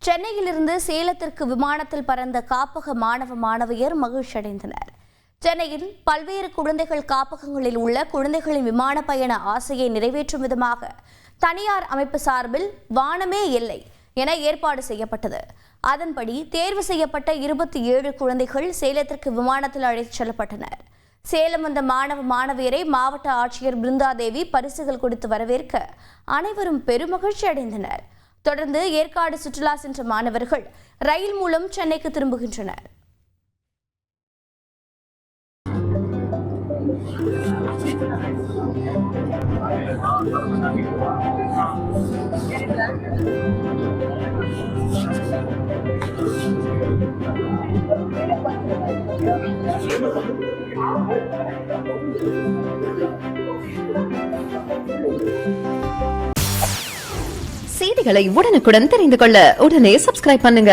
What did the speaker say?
சென்னையிலிருந்து சேலத்திற்கு விமானத்தில் பறந்த காப்பக மாணவ மாணவியர் மகிழ்ச்சியடைந்தனர். சென்னையில் பல்வேறு குழந்தைகள் காப்பகங்களில் உள்ள குழந்தைகளின் விமான பயண ஆசையை நிறைவேற்றும் விதமாக தனியார் அமைப்பு சார்பில் வானமே எல்லை என ஏற்பாடு செய்யப்பட்டது. அதன்படி தேர்வு செய்யப்பட்ட 27 குழந்தைகள் சேலத்திற்கு விமானத்தில் அழைத்துச் செல்லப்பட்டனர். சேலம் வந்த மாணவ மாணவியரை மாவட்ட ஆட்சியர் பிருந்தாதேவி பரிசுகள் கொடுத்து வரவேற்க அனைவரும் பெருமகிழ்ச்சி அடைந்தனர். தொடர்ந்து ஏற்காடு சுற்றுலா சென்ற மாணவர்கள் ரயில் மூலம் சென்னைக்கு திரும்புகின்றனர். செய்திகளை உடனுக்குடன் தெரிந்து கொள்ள உடனே சப்ஸ்கிரைப் பண்ணுங்க.